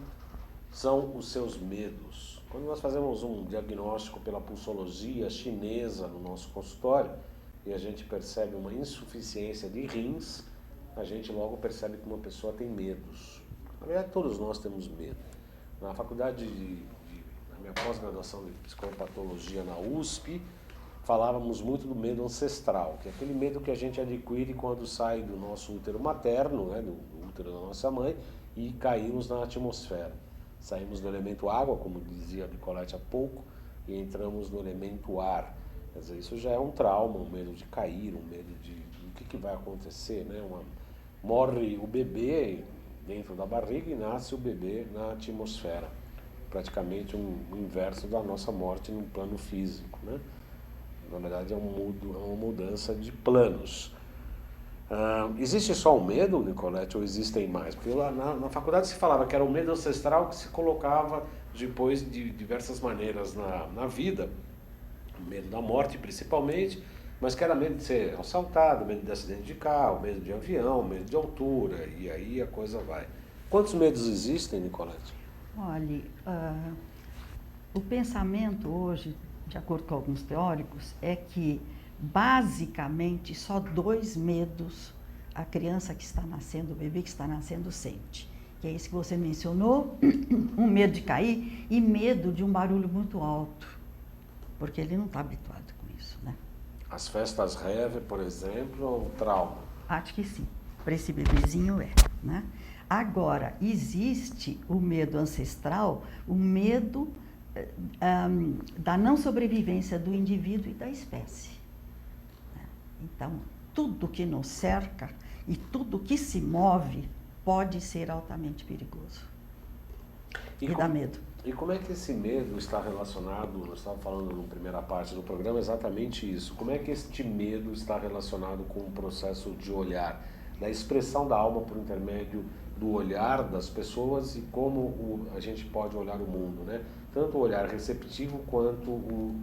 são os seus medos. Quando nós fazemos um diagnóstico pela pulsologia chinesa no nosso consultório, e a gente percebe uma insuficiência de rins, a gente logo percebe que uma pessoa tem medos. Na verdade, todos nós temos medo. Na faculdade na minha pós-graduação de psicopatologia na USP, falávamos muito do medo ancestral, que é aquele medo que a gente adquire quando sai do nosso útero materno, né, do útero da nossa mãe, e caímos na atmosfera. Saímos do elemento água, como dizia a Nicolete há pouco, e entramos no elemento ar. Quer dizer, isso já é um trauma, um medo de cair, um medo do que vai acontecer, né? Morre o bebê dentro da barriga e nasce o bebê na atmosfera. Praticamente o inverso da nossa morte no plano físico, né? Na verdade é uma mudança de planos. Existe só o medo, Nicolete, ou existem mais? Porque lá na faculdade se falava que era o medo ancestral que se colocava depois de diversas maneiras na vida. Medo da morte principalmente, mas que era medo de ser assaltado, medo de acidente de carro, medo de avião, medo de altura, e aí a coisa vai. Quantos medos existem, Nicolete? Olha, o pensamento hoje, de acordo com alguns teóricos, é que basicamente só 2 medos a criança que está nascendo, o bebê que está nascendo sente. Que é esse que você mencionou, um medo de cair e medo de um barulho muito alto. Porque ele não está habituado com isso, né? As festas Rev, por exemplo, é um trauma? Acho que sim, para esse bebezinho é, né? Agora, existe o medo ancestral, o medo da não sobrevivência do indivíduo e da espécie. Então, tudo que nos cerca e tudo que se move pode ser altamente perigoso e dá medo. E como é que esse medo está relacionado, nós estávamos falando na primeira parte do programa exatamente isso, como é que este medo está relacionado com o processo de olhar, da expressão da alma por intermédio do olhar das pessoas e como a gente pode olhar o mundo, né? Tanto o olhar receptivo quanto o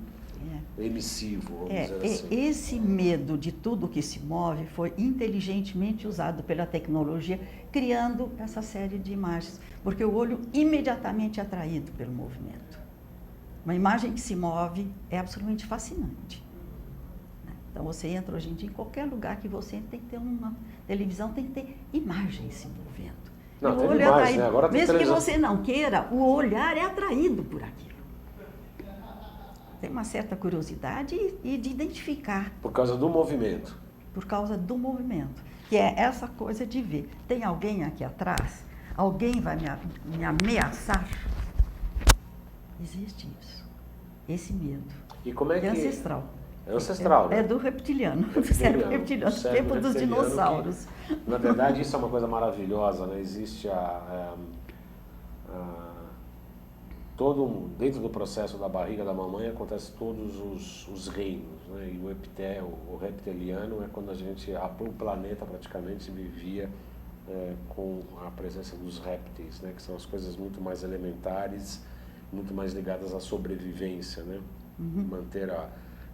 emissivo, vamos dizer assim. Esse medo de tudo que se move foi inteligentemente usado pela tecnologia, criando essa série de imagens, porque o olho imediatamente é atraído pelo movimento. Uma imagem que se move é absolutamente fascinante. Então, você entra hoje em dia em qualquer lugar que você entra, tem que ter uma televisão, tem que ter imagens se movendo. Não, o olho é atraído, né? Agora mesmo que você não queira, o olhar é atraído por aquilo. Tem uma certa curiosidade e de identificar. Por causa do movimento. Por causa do movimento, que é essa coisa de ver. Tem alguém aqui atrás? Alguém vai me ameaçar? Existe isso. Esse medo. E como é que... ancestral. É ancestral, né? É do reptiliano. Do cérebro reptiliano, do tempo dos dinossauros. Que, na verdade, isso é uma coisa maravilhosa, né? Existe dentro do processo da barriga da mamãe acontece todos os reinos, né? E o reptiliano é quando o planeta praticamente vivia com a presença dos répteis, né? Que são as coisas muito mais elementares, muito mais ligadas à sobrevivência, né? Manter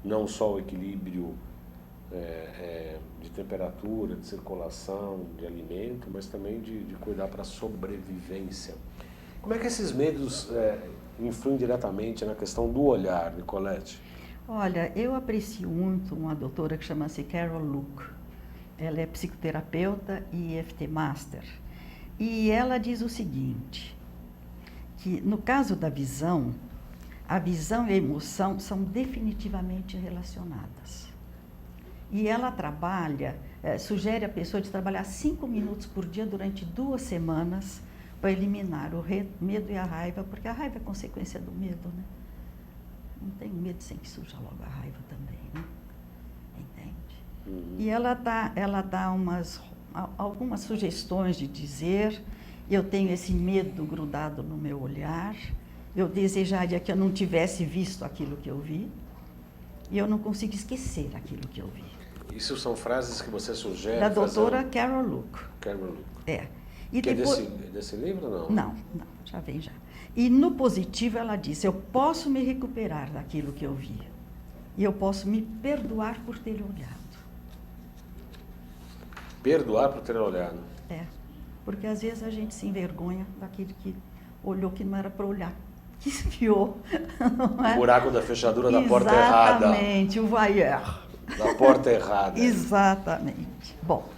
não só o equilíbrio de temperatura, de circulação, de alimento, mas também de cuidar para a sobrevivência. Como é que esses medos influem diretamente na questão do olhar, Nicolete? Olha, eu aprecio muito uma doutora que chama-se Carol Luke. Ela é psicoterapeuta e EFT Master. E ela diz o seguinte, que no caso da visão, a visão e a emoção são definitivamente relacionadas. E ela sugere a pessoa de trabalhar 5 minutos por dia durante 2 semanas para eliminar o medo e a raiva, porque a raiva é consequência do medo, né? Não tem medo sem que surja logo a raiva também, né? Entende? E ela dá algumas sugestões de dizer, eu tenho esse medo grudado no meu olhar, eu desejaria que eu não tivesse visto aquilo que eu vi, e eu não consigo esquecer aquilo que eu vi. Isso são frases que você sugere? Da doutora Carol Luke. Carol Luke. E que depois... é desse livro, não? Não, já vem já. E no positivo ela disse, eu posso me recuperar daquilo que eu vi. E eu posso me perdoar por ter olhado. Perdoar por ter olhado? Porque às vezes a gente se envergonha daquele que olhou que não era para olhar. Que espiou. O buraco da fechadura da porta errada. Exatamente, o voyeur. Da porta errada. Exatamente. Bom,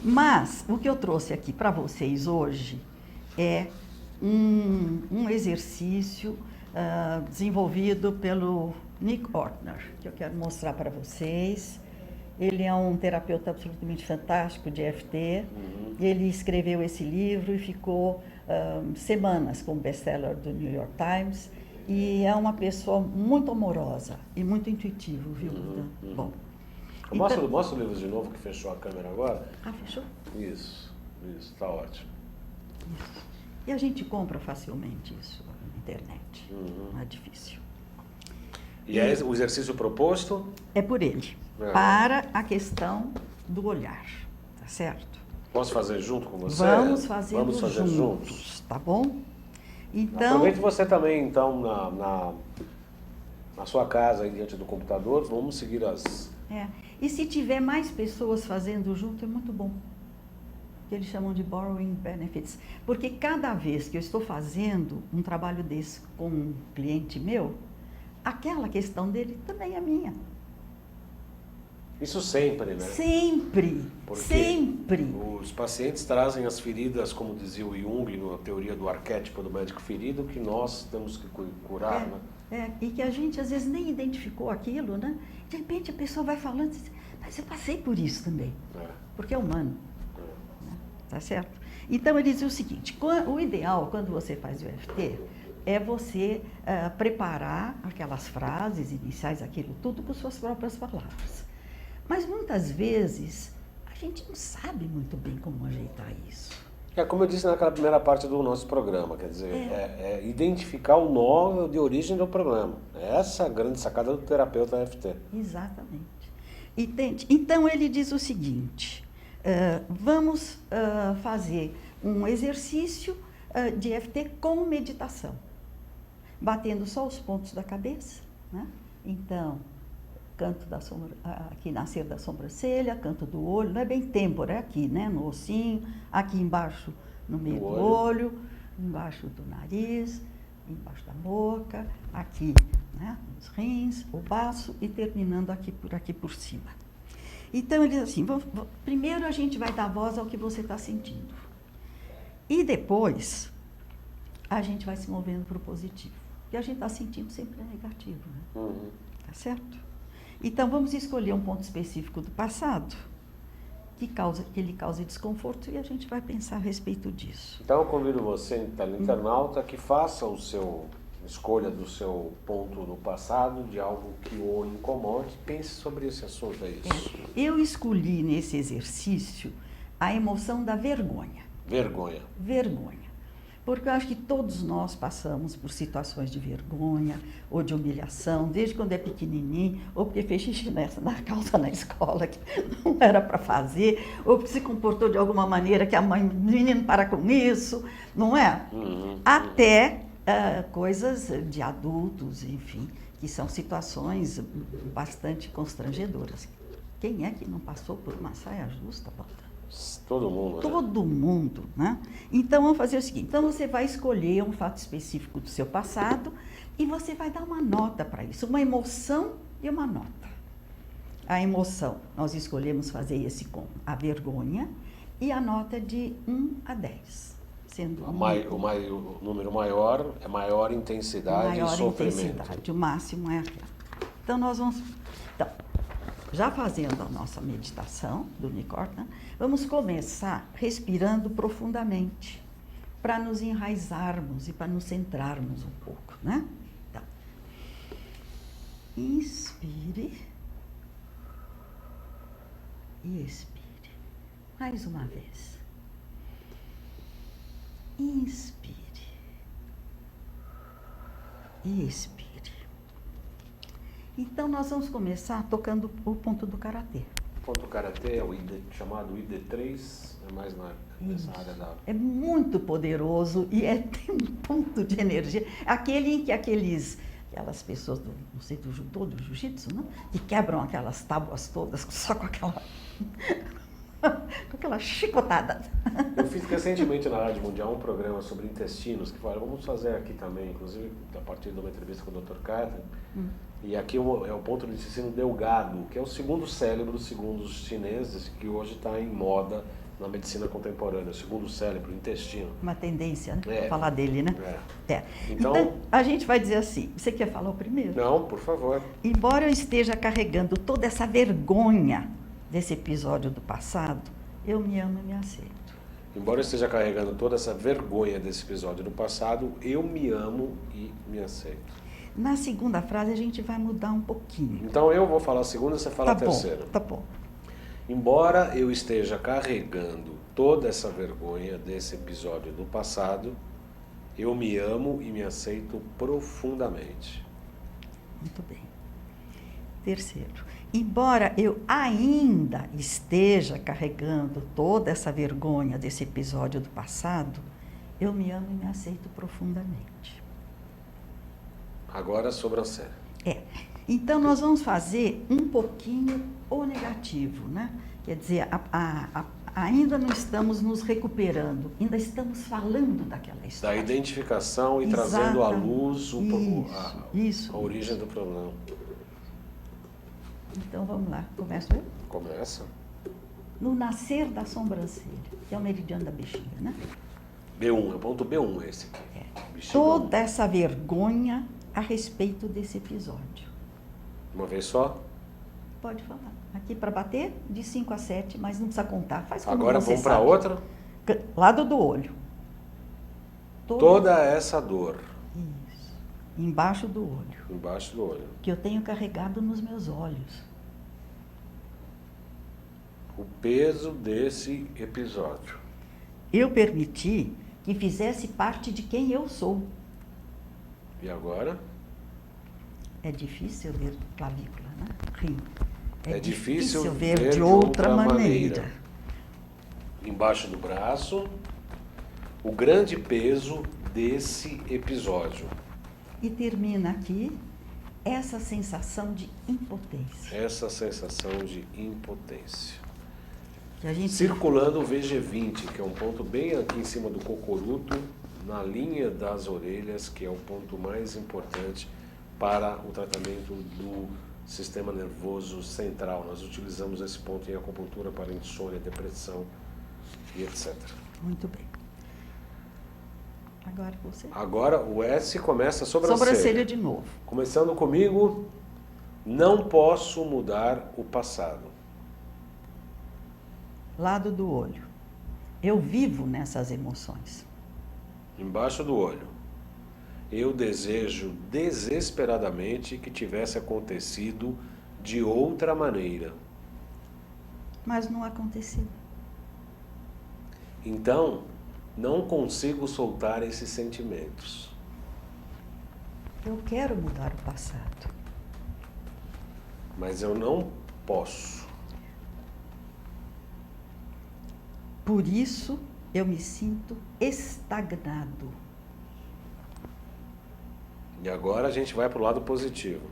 mas o que eu trouxe aqui para vocês hoje é um exercício desenvolvido pelo Nick Ortner, que eu quero mostrar para vocês. Ele é um terapeuta absolutamente fantástico de EFT. Ele escreveu esse livro e ficou semanas como best-seller do New York Times. E é uma pessoa muito amorosa e muito intuitivo, viu? Bom. Mostra o livro de novo, que fechou a câmera agora. Fechou? Isso, está ótimo. Isso. E a gente compra facilmente isso na internet, não é difícil. E o exercício proposto? É por ele, para a questão do olhar, tá certo? Posso fazer junto com você? Vamos fazer juntos, tá bom? Então... Aproveite você também, então, na sua casa, aí diante do computador, vamos seguir as... E se tiver mais pessoas fazendo junto, é muito bom. Que eles chamam de borrowing benefits. Porque cada vez que eu estou fazendo um trabalho desse com um cliente meu, aquela questão dele também é minha. Isso sempre, né? Sempre, porque sempre. Os pacientes trazem as feridas, como dizia o Jung, na teoria do arquétipo do médico ferido, que nós temos que curar, né? E que a gente às vezes nem identificou aquilo, né? De repente a pessoa vai falando, diz, mas eu passei por isso também, porque é humano, né? Tá certo? Então ele diz o seguinte, o ideal quando você faz o EFT é você preparar aquelas frases iniciais, aquilo tudo com suas próprias palavras. Mas muitas vezes a gente não sabe muito bem como ajeitar isso. É como eu disse naquela primeira parte do nosso programa, quer dizer, é identificar o nó de origem do problema. Essa é a grande sacada do terapeuta EFT. Exatamente. Então ele diz o seguinte, vamos fazer um exercício de EFT com meditação, batendo só os pontos da cabeça, né? Então, canto aqui nascer da sobrancelha, canto do olho, não é bem têmpora, é aqui, né? No ossinho, aqui embaixo no meio do olho, embaixo do nariz, embaixo da boca, aqui, né? Nos rins, o baço e terminando aqui por cima. Então ele diz assim, primeiro a gente vai dar voz ao que você está sentindo. E depois a gente vai se movendo para o positivo. Porque a gente está sentindo sempre é negativo, né? Uhum. Tá certo? Então, vamos escolher um ponto específico do passado que ele cause desconforto e a gente vai pensar a respeito disso. Então, eu convido você, internauta, que faça escolha do seu ponto no passado, de algo que o incomode, pense sobre esse assunto, é isso. Eu escolhi nesse exercício a emoção da vergonha. Vergonha. Porque eu acho que todos nós passamos por situações de vergonha ou de humilhação, desde quando é pequenininho, ou porque fez xixi na calça na escola, que não era para fazer, ou porque se comportou de alguma maneira que a mãe, menino, para com isso, não é? Até coisas de adultos, enfim, que são situações bastante constrangedoras. Quem é que não passou por uma saia justa, Baltar? Todo mundo, né? Todo mundo, né? Então, vamos fazer o seguinte. Então, você vai escolher um fato específico do seu passado e você vai dar uma nota para isso. Uma emoção e uma nota. A emoção, nós escolhemos fazer esse com a vergonha e a nota de 1 a 10. Sendo o número maior é maior intensidade e sofrimento. O máximo é aquela. Então, nós vamos... Então, já fazendo a nossa meditação do Nicorta, vamos começar respirando profundamente, para nos enraizarmos e para nos centrarmos um pouco, né? Então, inspire e expire. Mais uma vez. Inspire e expire. Então, nós vamos começar tocando o ponto do karatê. O ponto do karatê é o chamado ID3, é mais nessa área da... É muito poderoso e tem um ponto de energia. Aquele em que aquelas pessoas, não sei, do judô, do jiu-jitsu, né? Que quebram aquelas tábuas todas só com aquela... com aquela chicotada. Eu fiz recentemente na Rádio Mundial um programa sobre intestinos, que falaram, vamos fazer aqui também, inclusive a partir de uma entrevista com o Dr. Carter. E aqui é o ponto do intestino delgado, que é o segundo cérebro, segundo os chineses, que hoje está em moda na medicina contemporânea, o segundo cérebro, o intestino. Uma tendência, né? Falar dele, né? Então, a gente vai dizer assim, você quer falar o primeiro? Não, por favor. Embora eu esteja carregando toda essa vergonha desse episódio do passado, eu me amo e me aceito. Embora eu esteja carregando toda essa vergonha desse episódio do passado, eu me amo e me aceito. Na segunda frase a gente vai mudar um pouquinho. Então eu vou falar a segunda, você fala a terceira. Tá bom. Embora eu esteja carregando toda essa vergonha desse episódio do passado, eu me amo e me aceito profundamente. Muito bem. Terceiro. Embora eu ainda esteja carregando toda essa vergonha desse episódio do passado, eu me amo e me aceito profundamente. Agora a sobrancelha. Então, nós vamos fazer um pouquinho o negativo, né? Quer dizer, ainda não estamos nos recuperando, ainda estamos falando daquela história. Da identificação e trazendo à luz a origem do problema. Então, vamos lá. Começo eu? Começa. No nascer da sobrancelha, que é o meridiano da bexiga, né? B1, é o ponto B1 esse aqui. Toda essa vergonha a respeito desse episódio. Uma vez só? Pode falar. Aqui para bater, de 5 a 7, mas não precisa contar. Faz como agora você vamos para outra? Lado do olho. Toda essa dor. Embaixo do olho. Embaixo do olho. Que eu tenho carregado nos meus olhos. O peso desse episódio. Eu permiti que fizesse parte de quem eu sou. E agora? É difícil ver clavícula, né? Rim. É difícil ver de outra maneira. Embaixo do braço, o grande peso desse episódio. E termina aqui essa sensação de impotência. Essa sensação de impotência. Que a gente... Circulando o VG20, que é um ponto bem aqui em cima do cocoruto, na linha das orelhas, que é o ponto mais importante para o tratamento do sistema nervoso central. Nós utilizamos esse ponto em acupuntura para insônia, depressão e etc. Muito bem. Agora você. Agora o S começa a sobrancelha. Sobrancelha de novo. Começando comigo, não posso mudar o passado. Lado do olho. Eu vivo nessas emoções. Embaixo do olho. Eu desejo desesperadamente que tivesse acontecido de outra maneira. Mas não aconteceu. Então, não consigo soltar esses sentimentos. Eu quero mudar o passado. Mas eu não posso. Por isso, eu me sinto estagnado. E agora a gente vai para o lado positivo.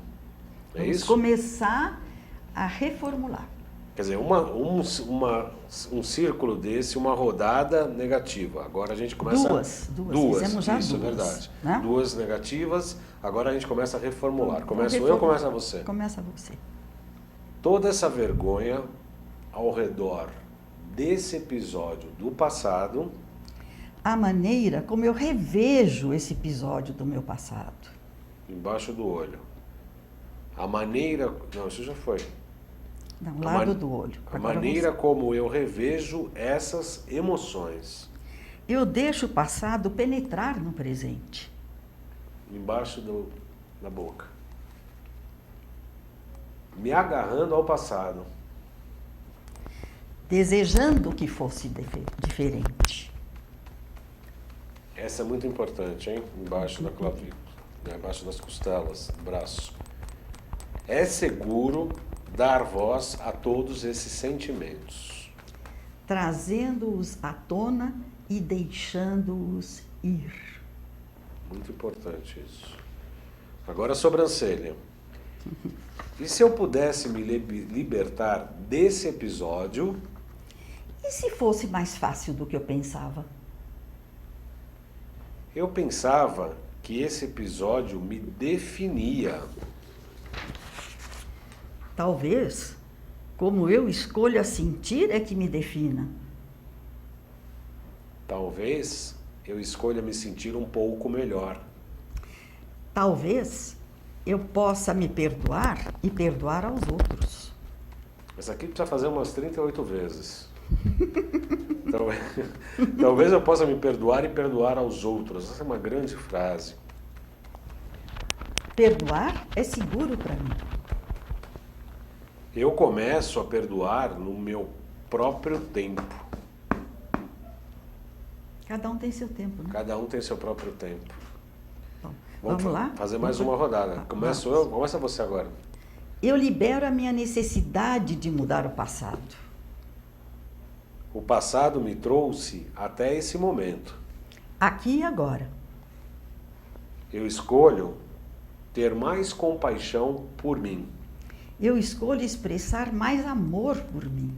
É Vamos isso? começar a reformular. Quer dizer, um círculo desse, uma rodada negativa. Agora a gente começa... Duas. Fizemos já isso, duas, é verdade. né? Duas negativas, agora a gente começa a reformular. Começo eu ou começa você? Começa você. Toda essa vergonha ao redor desse episódio do passado... A maneira como eu revejo esse episódio do meu passado. Embaixo do olho. A maneira... Não, isso já foi. Não, lado do olho. A maneira como eu revejo essas emoções. Eu deixo o passado penetrar no presente. Embaixo da boca. Me agarrando ao passado. Desejando que fosse diferente. Essa é muito importante, hein? Embaixo da clavícula, né? Embaixo das costelas, do braço. É seguro dar voz a todos esses sentimentos. Trazendo-os à tona e deixando-os ir. Muito importante isso. Agora a sobrancelha. E se eu pudesse me libertar desse episódio... E se fosse mais fácil do que eu pensava? Eu pensava que esse episódio me definia. Talvez, como eu escolha sentir é que me defina. Talvez eu escolha me sentir um pouco melhor. Talvez eu possa me perdoar e perdoar aos outros. Essa aqui precisa fazer umas 38 vezes. Talvez eu possa me perdoar e perdoar aos outros. Essa é uma grande frase. Perdoar é seguro para mim. Eu começo a perdoar no meu próprio tempo. Cada um tem seu tempo, né? Cada um tem seu próprio tempo. Bom, vamos lá? Fazer mais uma rodada. Começa você agora. Eu libero a minha necessidade de mudar o passado. O passado me trouxe até esse momento. Aqui e agora. Eu escolho ter mais compaixão por mim. Eu escolho expressar mais amor por mim.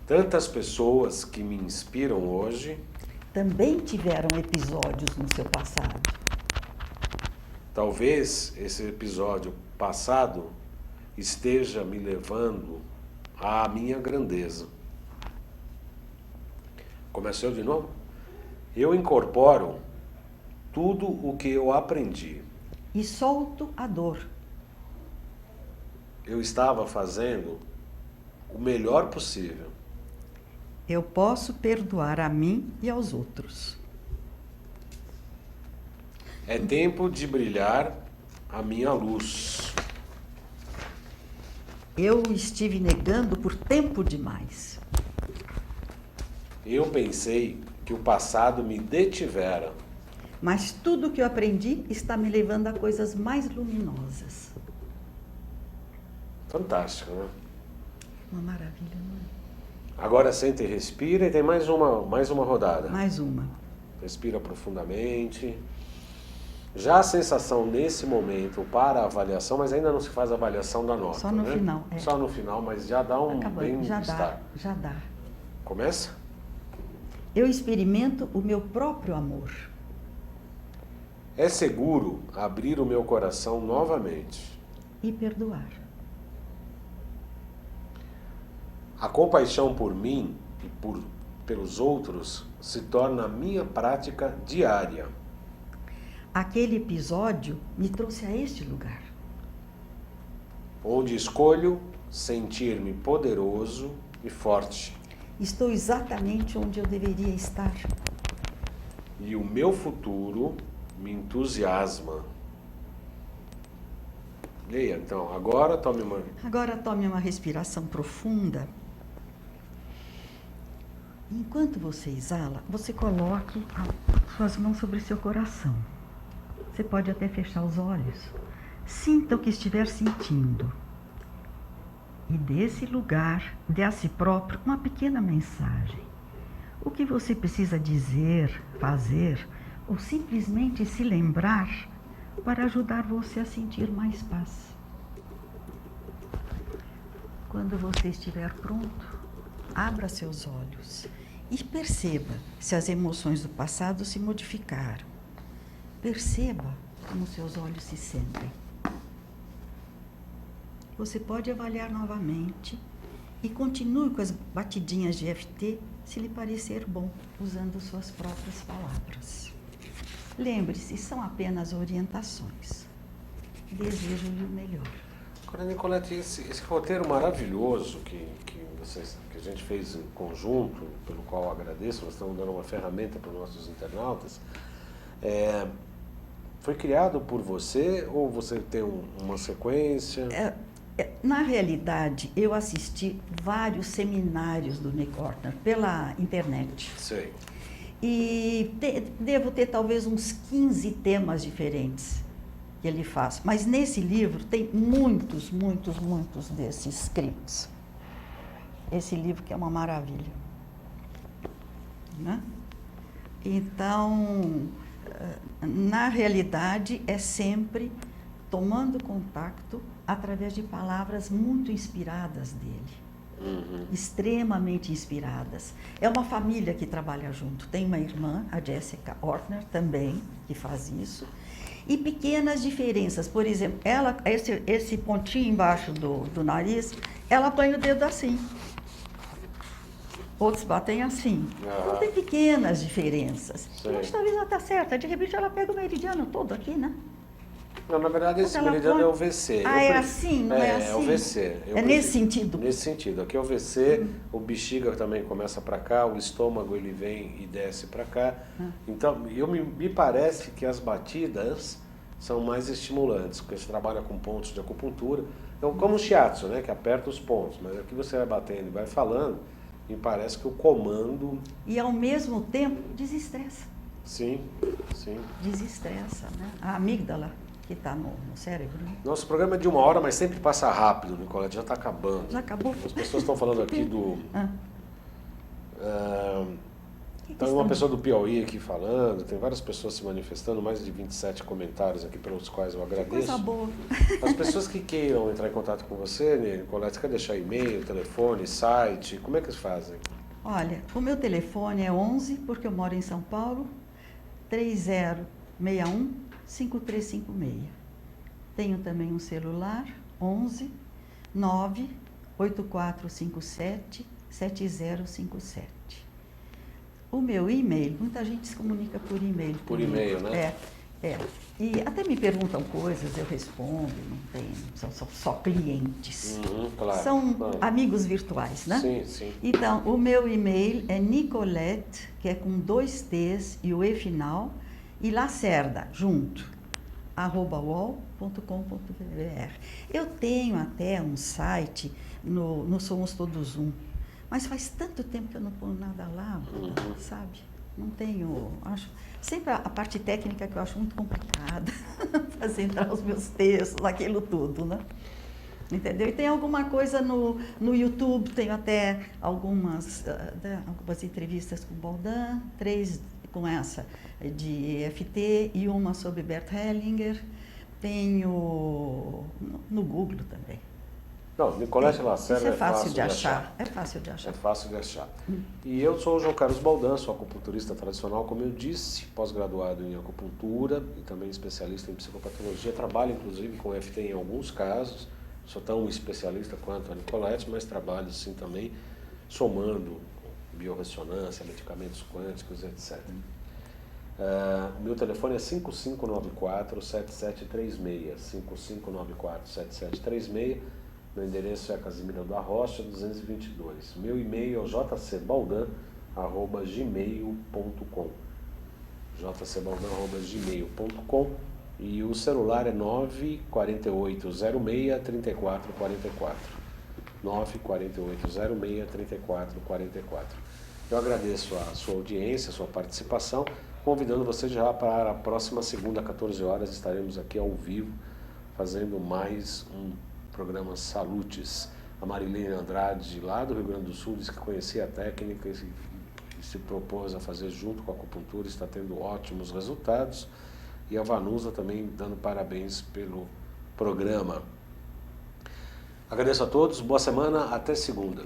Tantas pessoas que me inspiram hoje também tiveram episódios no seu passado. Talvez esse episódio passado esteja me levando à minha grandeza. Começou de novo? Eu incorporo tudo o que eu aprendi. E solto a dor. Eu estava fazendo o melhor possível. Eu posso perdoar a mim e aos outros. É tempo de brilhar a minha luz. Eu estive negando por tempo demais. Eu pensei que o passado me detivera. Mas tudo que eu aprendi está me levando a coisas mais luminosas. Fantástico, né? Uma maravilha, não é? Agora senta e respira e tem mais uma rodada. Mais uma. Respira profundamente. Já a sensação nesse momento para a avaliação, mas ainda não se faz a avaliação da nota. Só no né? final, é. Só no final, mas já dá um Acabando. Já dá, bem-estar. já dá. Começa? Eu experimento o meu próprio amor. É seguro abrir o meu coração novamente. E perdoar. A compaixão por mim e pelos outros se torna a minha prática diária. Aquele episódio me trouxe a este lugar. Onde escolho sentir-me poderoso e forte. Estou exatamente onde eu deveria estar. E o meu futuro me entusiasma. Leia, então. Agora tome uma... Agora tome uma respiração profunda. Enquanto você exala, você coloque suas mãos sobre seu coração. Você pode até fechar os olhos. Sinta o que estiver sentindo. E desse lugar, dê a si próprio uma pequena mensagem. O que você precisa dizer, fazer, ou simplesmente se lembrar para ajudar você a sentir mais paz. Quando você estiver pronto, abra seus olhos e perceba se as emoções do passado se modificaram. Perceba como seus olhos se sentem. Você pode avaliar novamente e continue com as batidinhas de EFT se lhe parecer bom, usando suas próprias palavras. Lembre-se, são apenas orientações. Desejo-lhe o melhor. Agora, Nicolete, esse roteiro maravilhoso que a gente fez em conjunto, pelo qual eu agradeço, nós estamos dando uma ferramenta para os nossos internautas, foi criado por você ou você tem uma sequência? Na realidade, eu assisti vários seminários do Nick Ortner pela internet. Sei. E devo ter talvez uns 15 temas diferentes que ele faz. Mas nesse livro tem muitos desses scripts. Esse livro que é uma maravilha. Né? Então, na realidade, é sempre tomando contato através de palavras muito inspiradas dele. Extremamente inspiradas. É uma família que trabalha junto. Tem uma irmã, a Jessica Ortner, também, que faz isso. E pequenas diferenças. Por exemplo, ela, esse pontinho embaixo do nariz, ela põe o dedo assim. Outros batem assim. Então tem pequenas diferenças. Mas talvez ela está certa. De repente ela pega o meridiano todo aqui, né? Não, na verdade, esse meridiano é o VC. É assim, não é assim? É o VC. Nesse sentido? Nesse sentido. Aqui é o VC, o bexiga também começa para cá, o estômago ele vem e desce para cá. Então, me parece que as batidas são mais estimulantes, porque você trabalha com pontos de acupuntura. Então, como o shiatsu, né, que aperta os pontos, mas aqui você vai batendo e vai falando, me parece que o comando... E ao mesmo tempo, desestressa. Sim, sim. Desestressa, né? A amígdala que está no cérebro. Nosso programa é de 1 hora, mas sempre passa rápido, Nicolete, já está acabando. Já acabou? As pessoas estão falando aqui do... Tem uma pessoa do Piauí aqui falando, tem várias pessoas se manifestando, mais de 27 comentários aqui pelos quais eu agradeço. Coisa boa. As pessoas que queiram entrar em contato com você, Nicolete, quer deixar e-mail, telefone, site, como é que eles fazem? Olha, o meu telefone é 11, porque eu moro em São Paulo, 3061-5356. Tenho também um celular, 11 98457-7057. O meu e-mail, muita gente se comunica por e-mail. Por e-mail, né? E até me perguntam coisas, eu respondo, não tem, são só clientes. Claro, são amigos virtuais, né? Sim, sim. Então, o meu e-mail é Nicolete, que é com 2 T's e o E final, e Lacerda, junto, @uol.com.br. Eu tenho até um site no Somos Todos Um, mas faz tanto tempo que eu não ponho nada lá, sabe? Não tenho, acho, sempre a parte técnica que eu acho muito complicada, fazer entrar os meus textos, aquilo tudo, né? Entendeu? E tem alguma coisa no YouTube, tenho até algumas entrevistas com o Baldan, 3 com essa de EFT e uma sobre Bert Hellinger. Tenho no Google também. Não, Nicolete Lacerda é fácil de achar. É fácil de achar. É fácil de achar. E eu sou o João Carlos Baldan, sou acupunturista tradicional, como eu disse, pós-graduado em acupuntura e também especialista em psicopatologia. Trabalho, inclusive, com EFT em alguns casos. Sou tão especialista quanto a Nicolete, mas trabalho, sim, também somando biorressonância, medicamentos quânticos, etc. Meu telefone é 5594-7736, 5594-7736. Meu endereço é Casimiro da Rocha, 222. Meu e-mail é o jcbaldan@gmail.com, jcbaldan@gmail.com, e o celular é 94806-3444, 94806-3444. Eu agradeço a sua audiência, a sua participação, convidando você já para a próxima segunda, 14 horas, estaremos aqui ao vivo, fazendo mais um programa Salutes. A Marilene Andrade, lá do Rio Grande do Sul, disse que conhecia a técnica e se propôs a fazer junto com a acupuntura, está tendo ótimos resultados. E a Vanusa também dando parabéns pelo programa. Agradeço a todos, boa semana, até segunda.